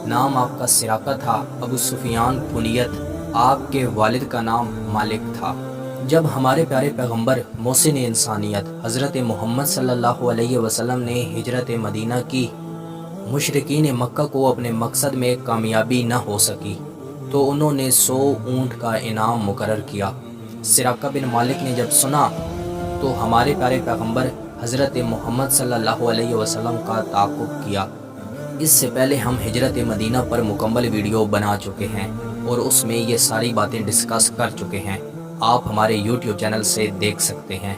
نام آپ کا سراقہ تھا، ابو سفیان کنیت، آپ کے والد کا نام مالک تھا۔ جب ہمارے پیارے پیغمبر محسن انسانیت حضرت محمد صلی اللہ علیہ وسلم نے ہجرت مدینہ کی، مشرکین مکہ کو اپنے مقصد میں کامیابی نہ ہو سکی تو انہوں نے 100 اونٹ کا انعام مقرر کیا۔ سراقہ بن مالک نے جب سنا تو ہمارے پیارے پیغمبر حضرت محمد صلی اللہ علیہ وسلم کا تعاقب کیا۔ اس سے پہلے ہم ہجرت مدینہ پر مکمل ویڈیو بنا چکے ہیں اور اس میں یہ ساری باتیں ڈسکس کر چکے ہیں، آپ ہمارے یوٹیوب چینل سے دیکھ سکتے ہیں۔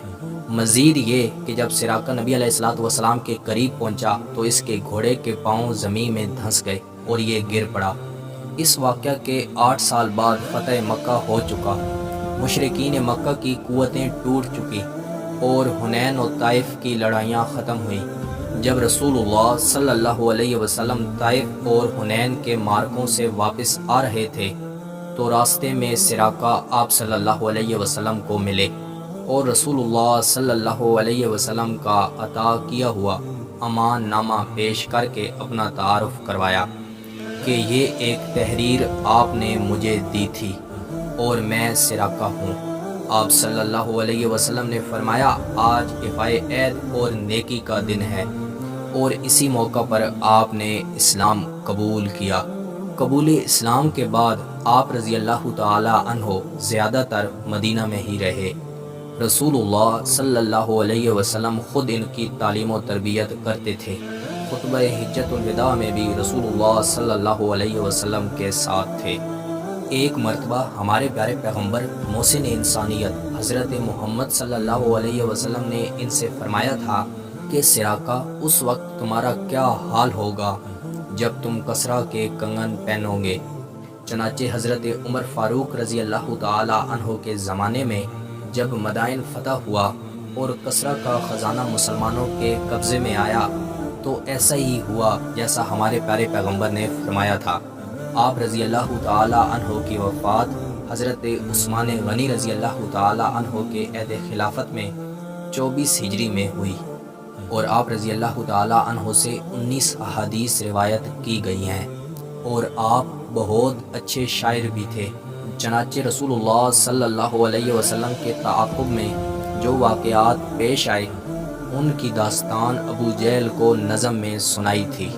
مزید یہ کہ جب سراقہ نبی علیہ الصلوۃ والسلام کے قریب پہنچا تو اس کے گھوڑے کے پاؤں زمین میں دھنس گئے اور یہ گر پڑا۔ اس واقعہ کے 8 سال بعد فتح مکہ ہو چکا، مشرکین مکہ کی قوتیں ٹوٹ چکی اور حنین و طائف کی لڑائیاں ختم ہوئیں۔ جب رسول اللہ صلی اللہ علیہ وسلم طائف اور حنین کے معرکوں سے واپس آ رہے تھے تو راستے میں سراقہ آپ صلی اللہ علیہ وسلم کو ملے اور رسول اللہ صلی اللہ علیہ وسلم کا عطا کیا ہوا امان نامہ پیش کر کے اپنا تعارف کروایا کہ یہ ایک تحریر آپ نے مجھے دی تھی اور میں سراقہ ہوں۔ آپ صلی اللہ علیہ وسلم نے فرمایا، آج ایفائے عید اور نیکی کا دن ہے، اور اسی موقع پر آپ نے اسلام قبول کیا۔ قبول اسلام کے بعد آپ رضی اللہ تعالی عنہ زیادہ تر مدینہ میں ہی رہے۔ رسول اللہ صلی اللہ علیہ وسلم خود ان کی تعلیم و تربیت کرتے تھے۔ خطبہ حجۃ الوداع میں بھی رسول اللہ صلی اللہ علیہ وسلم کے ساتھ تھے۔ ایک مرتبہ ہمارے پیارے پیغمبر محسن انسانیت حضرت محمد صلی اللہ علیہ وسلم نے ان سے فرمایا تھا کہ سراقہ، اس وقت تمہارا کیا حال ہوگا جب تم کسریٰ کے کنگن پہنو گے۔ چنانچہ حضرت عمر فاروق رضی اللہ تعالی عنہ کے زمانے میں جب مدائن فتح ہوا اور کسریٰ کا خزانہ مسلمانوں کے قبضے میں آیا تو ایسا ہی ہوا جیسا ہمارے پیارے پیغمبر نے فرمایا تھا۔ آپ رضی اللہ تعالی عنہ کی وفات حضرت عثمان غنی رضی اللہ تعالی عنہ کے عہد خلافت میں 24 ہجری میں ہوئی، اور آپ رضی اللہ تعالی عنہ سے 19 احادیث روایت کی گئی ہیں، اور آپ بہت اچھے شاعر بھی تھے۔ چنانچہ رسول اللہ صلی اللہ علیہ وسلم کے تعاقب میں جو واقعات پیش آئے ان کی داستان ابو جہل کو نظم میں سنائی تھی۔